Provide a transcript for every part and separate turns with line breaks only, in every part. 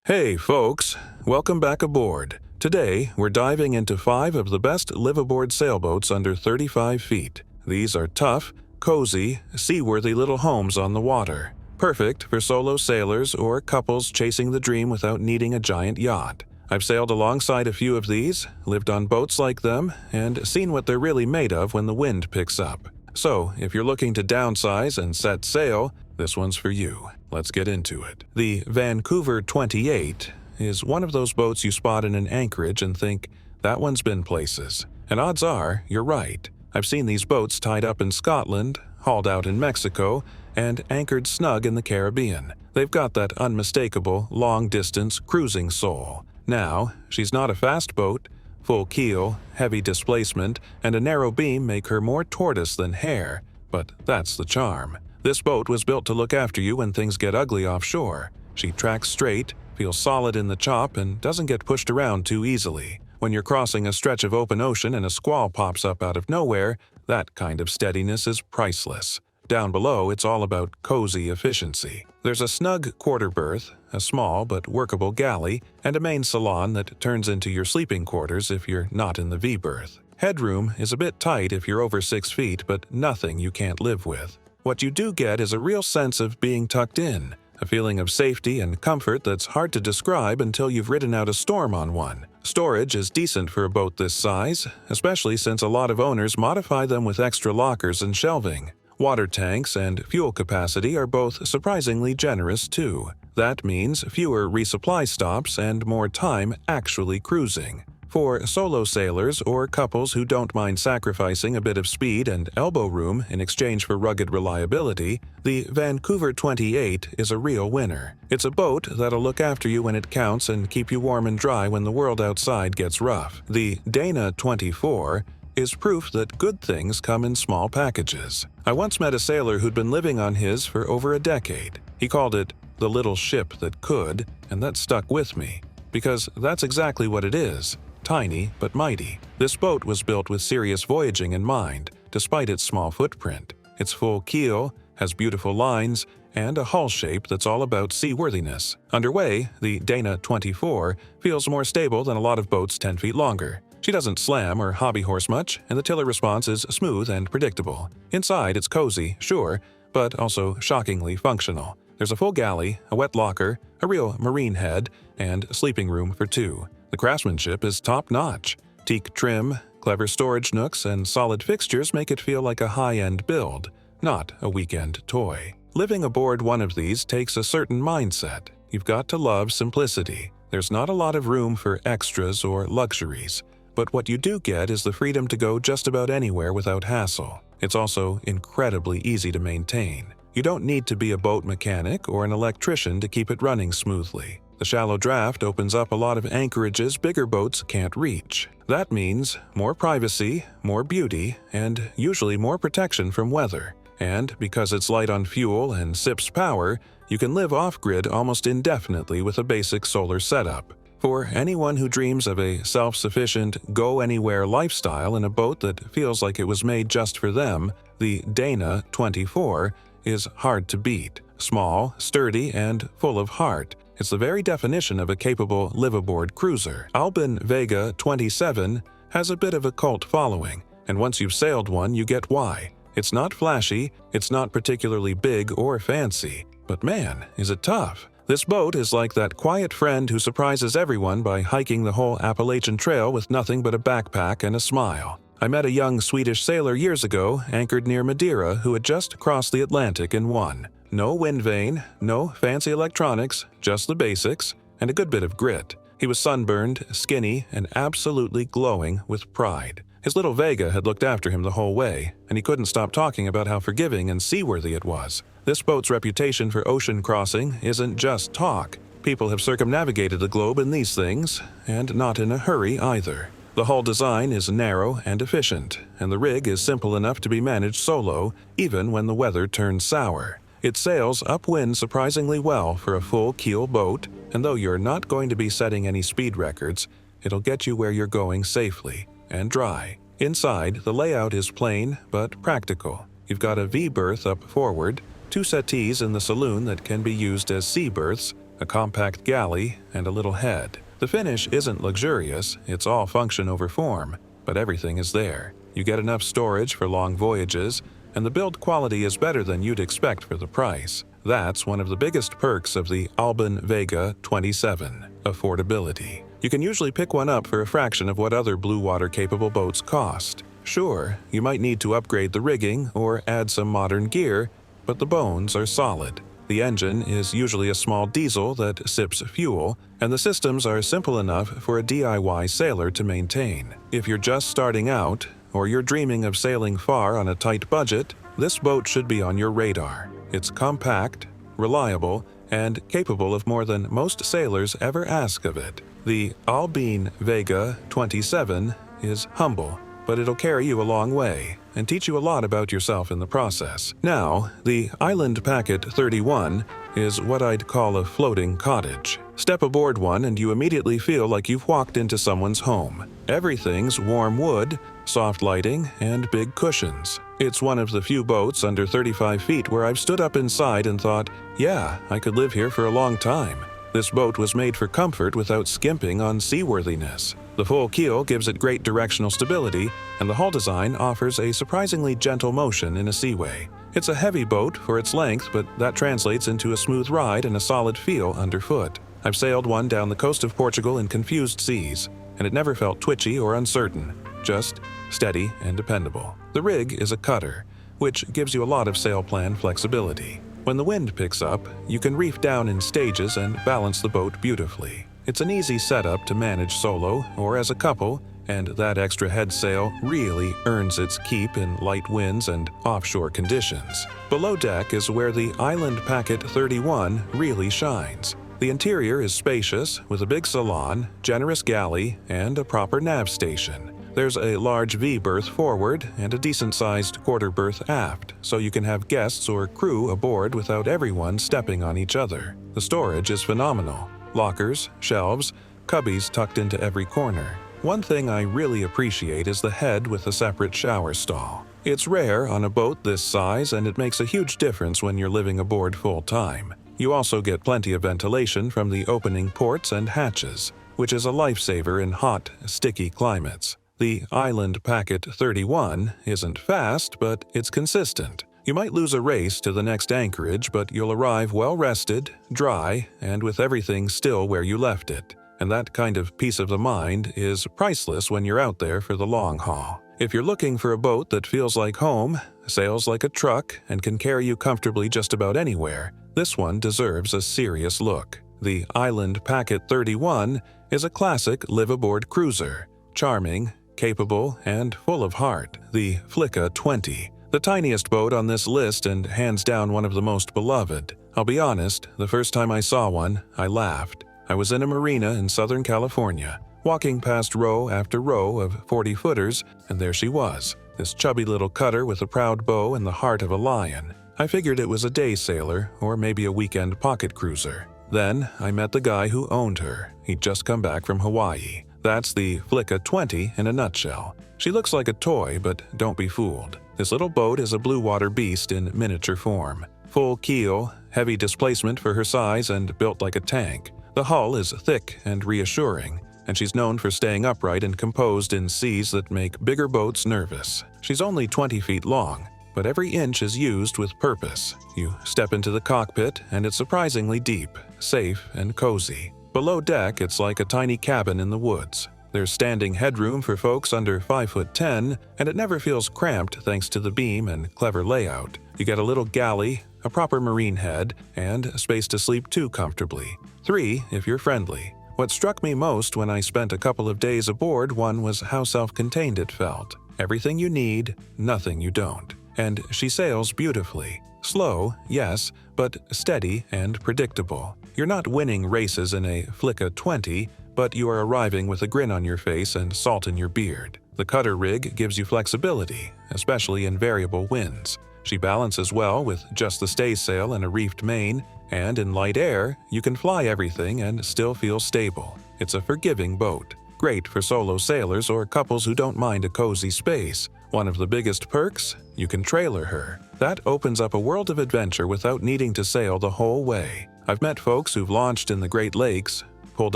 Hey folks, welcome back aboard. Today, we're diving into 5 of the best liveaboard sailboats under 35 feet. These are tough, cozy, seaworthy little homes on the water. Perfect for solo sailors or couples chasing the dream without needing a giant yacht. I've sailed alongside a few of these, lived on boats like them, and seen what they're really made of when the wind picks up. So, if you're looking to downsize and set sail, this one's for you. Let's get into it. The Vancouver 28 is one of those boats you spot in an anchorage and think, that one's been places. And odds are, you're right. I've seen these boats tied up in Scotland, hauled out in Mexico, and anchored snug in the Caribbean. They've got that unmistakable, long-distance cruising soul. Now, she's not a fast boat. Full keel, heavy displacement, and a narrow beam make her more tortoise than hare, but that's the charm. This boat was built to look after you when things get ugly offshore. She tracks straight, feels solid in the chop, and doesn't get pushed around too easily. When you're crossing a stretch of open ocean and a squall pops up out of nowhere, that kind of steadiness is priceless. Down below, it's all about cozy efficiency. There's a snug quarter berth, a small but workable galley, and a main salon that turns into your sleeping quarters if you're not in the V-berth. Headroom is a bit tight if you're over 6 feet, but nothing you can't live with. What you do get is a real sense of being tucked in, a feeling of safety and comfort that's hard to describe until you've ridden out a storm on one. Storage is decent for a boat this size, especially since a lot of owners modify them with extra lockers and shelving. Water tanks and fuel capacity are both surprisingly generous too. That means fewer resupply stops and more time actually cruising. For solo sailors or couples who don't mind sacrificing a bit of speed and elbow room in exchange for rugged reliability, the Vancouver 28 is a real winner. It's a boat that'll look after you when it counts and keep you warm and dry when the world outside gets rough. The Dana 24 is proof that good things come in small packages. I once met a sailor who'd been living on his for over a decade. He called it the little ship that could, and that stuck with me, because that's exactly what it is. Tiny but mighty. This boat was built with serious voyaging in mind, despite its small footprint. It's full keel, has beautiful lines, and a hull shape that's all about seaworthiness. Underway, the Dana 24 feels more stable than a lot of boats 10 feet longer. She doesn't slam or hobby horse much, and the tiller response is smooth and predictable. Inside, it's cozy, sure, but also shockingly functional. There's a full galley, a wet locker, a real marine head, and sleeping room for 2. The craftsmanship is top-notch. Teak trim, clever storage nooks, and solid fixtures make it feel like a high-end build, not a weekend toy. Living aboard one of these takes a certain mindset. You've got to love simplicity. There's not a lot of room for extras or luxuries, but what you do get is the freedom to go just about anywhere without hassle. It's also incredibly easy to maintain. You don't need to be a boat mechanic or an electrician to keep it running smoothly. The shallow draft opens up a lot of anchorages bigger boats can't reach. That means more privacy, more beauty, and usually more protection from weather. And because it's light on fuel and sips power, you can live off-grid almost indefinitely with a basic solar setup. For anyone who dreams of a self-sufficient, go-anywhere lifestyle in a boat that feels like it was made just for them, the Dana 24 is hard to beat. Small, sturdy, and full of heart. It's the very definition of a capable liveaboard cruiser. Albin Vega 27 has a bit of a cult following, and once you've sailed one, you get why. It's not flashy, it's not particularly big or fancy, but man, is it tough. This boat is like that quiet friend who surprises everyone by hiking the whole Appalachian Trail with nothing but a backpack and a smile. I met a young Swedish sailor years ago anchored near Madeira who had just crossed the Atlantic in one. No wind vane, no fancy electronics, just the basics, and a good bit of grit. He was sunburned, skinny, and absolutely glowing with pride. His little Vega had looked after him the whole way, and he couldn't stop talking about how forgiving and seaworthy it was. This boat's reputation for ocean crossing isn't just talk. People have circumnavigated the globe in these things, and not in a hurry either. The hull design is narrow and efficient, and the rig is simple enough to be managed solo, even when the weather turns sour. It sails upwind surprisingly well for a full keel boat, and though you're not going to be setting any speed records, it'll get you where you're going safely and dry. Inside, the layout is plain but practical. You've got a V-berth up forward, 2 settees in the saloon that can be used as sea berths, a compact galley, and a little head. The finish isn't luxurious, it's all function over form, but everything is there. You get enough storage for long voyages, and the build quality is better than you'd expect for the price. That's one of the biggest perks of the Albin Vega 27, affordability. You can usually pick one up for a fraction of what other blue water-capable boats cost. Sure, you might need to upgrade the rigging or add some modern gear, but the bones are solid. The engine is usually a small diesel that sips fuel, and the systems are simple enough for a DIY sailor to maintain. If you're just starting out, or you're dreaming of sailing far on a tight budget, this boat should be on your radar. It's compact, reliable, and capable of more than most sailors ever ask of it. The Albin Vega 27 is humble, but it'll carry you a long way and teach you a lot about yourself in the process. Now, the Island Packet 31 is what I'd call a floating cottage. Step aboard one and you immediately feel like you've walked into someone's home. Everything's warm wood, soft lighting, and big cushions. It's one of the few boats under 35 feet where I've stood up inside and thought, yeah, I could live here for a long time. This boat was made for comfort without skimping on seaworthiness. The full keel gives it great directional stability, and the hull design offers a surprisingly gentle motion in a seaway. It's a heavy boat for its length, but that translates into a smooth ride and a solid feel underfoot. I've sailed one down the coast of Portugal in confused seas, and it never felt twitchy or uncertain, just steady and dependable. The rig is a cutter, which gives you a lot of sail plan flexibility. When the wind picks up, you can reef down in stages and balance the boat beautifully. It's an easy setup to manage solo or as a couple, and that extra head sail really earns its keep in light winds and offshore conditions. Below deck is where the Island Packet 31 really shines. The interior is spacious, with a big salon, generous galley, and a proper nav station. There's a large V-berth forward and a decent-sized quarter berth aft, so you can have guests or crew aboard without everyone stepping on each other. The storage is phenomenal. Lockers, shelves, cubbies tucked into every corner. One thing I really appreciate is the head with a separate shower stall. It's rare on a boat this size, and it makes a huge difference when you're living aboard full-time. You also get plenty of ventilation from the opening ports and hatches, which is a lifesaver in hot, sticky climates. The Island Packet 31 isn't fast, but it's consistent. You might lose a race to the next anchorage, but you'll arrive well-rested, dry, and with everything still where you left it. And that kind of peace of the mind is priceless when you're out there for the long haul. If you're looking for a boat that feels like home, sails like a truck, and can carry you comfortably just about anywhere, this one deserves a serious look. The Island Packet 31 is a classic liveaboard cruiser, charming, capable, and full of heart. The Flicka 20, the tiniest boat on this list and hands down one of the most beloved. I'll be honest, the first time I saw one, I laughed. I was in a marina in Southern California, walking past row after row of 40-footers, and there she was, this chubby little cutter with a proud bow and the heart of a lion. I figured it was a day sailor, or maybe a weekend pocket cruiser. Then I met the guy who owned her. He'd just come back from Hawaii. That's the Flicka 20 in a nutshell. She looks like a toy, but don't be fooled. This little boat is a blue water beast in miniature form. Full keel, heavy displacement for her size, and built like a tank. The hull is thick and reassuring, and she's known for staying upright and composed in seas that make bigger boats nervous. She's only 20 feet long, but every inch is used with purpose. You step into the cockpit, and it's surprisingly deep, safe, and cozy. Below deck, it's like a tiny cabin in the woods. There's standing headroom for folks under 5'10", and it never feels cramped thanks to the beam and clever layout. You get a little galley, a proper marine head, and space to sleep 2 comfortably. 3 if you're friendly. What struck me most when I spent a couple of days aboard one was how self-contained it felt. Everything you need, nothing you don't. And she sails beautifully. Slow, yes, but steady and predictable. You're not winning races in a Flicka 20, but you are arriving with a grin on your face and salt in your beard. The cutter rig gives you flexibility, especially in variable winds. She balances well with just the staysail and a reefed main, and in light air, you can fly everything and still feel stable. It's a forgiving boat. Great for solo sailors or couples who don't mind a cozy space. One of the biggest perks? You can trailer her. That opens up a world of adventure without needing to sail the whole way. I've met folks who've launched in the Great Lakes, pulled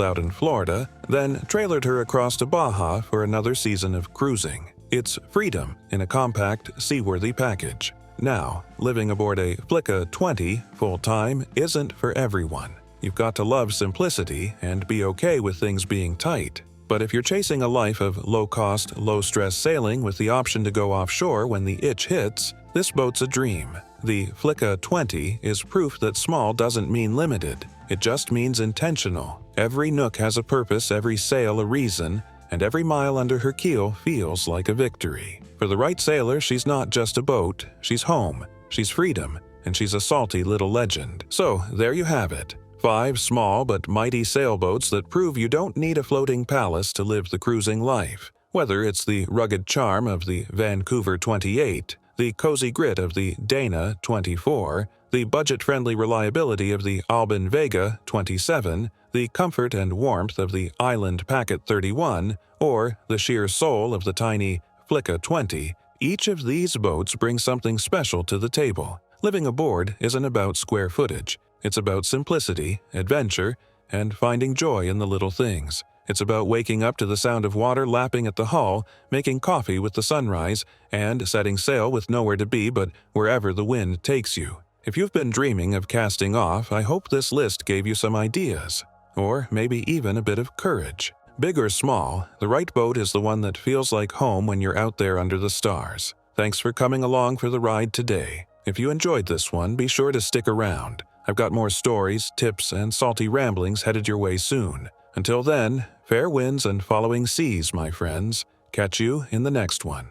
out in Florida, then trailered her across to Baja for another season of cruising. It's freedom in a compact, seaworthy package. Now, living aboard a Flicka 20 full-time isn't for everyone. You've got to love simplicity and be okay with things being tight. But if you're chasing a life of low-cost, low-stress sailing with the option to go offshore when the itch hits, this boat's a dream. The Flicka 20 is proof that small doesn't mean limited. It just means intentional. Every nook has a purpose, every sail a reason, and every mile under her keel feels like a victory. For the right sailor, she's not just a boat, she's home, she's freedom, and she's a salty little legend. So, there you have it. 5 small but mighty sailboats that prove you don't need a floating palace to live the cruising life. Whether it's the rugged charm of the Vancouver 28, the cozy grit of the Dana 24, the budget-friendly reliability of the Albin Vega 27, the comfort and warmth of the Island Packet 31, or the sheer soul of the tiny Flicka 20, each of these boats brings something special to the table. Living aboard isn't about square footage. It's about simplicity, adventure, and finding joy in the little things. It's about waking up to the sound of water lapping at the hull, making coffee with the sunrise, and setting sail with nowhere to be but wherever the wind takes you. If you've been dreaming of casting off, I hope this list gave you some ideas. Or maybe even a bit of courage. Big or small, the right boat is the one that feels like home when you're out there under the stars. Thanks for coming along for the ride today. If you enjoyed this one, be sure to stick around. I've got more stories, tips, and salty ramblings headed your way soon. Until then, fair winds and following seas, my friends. Catch you in the next one.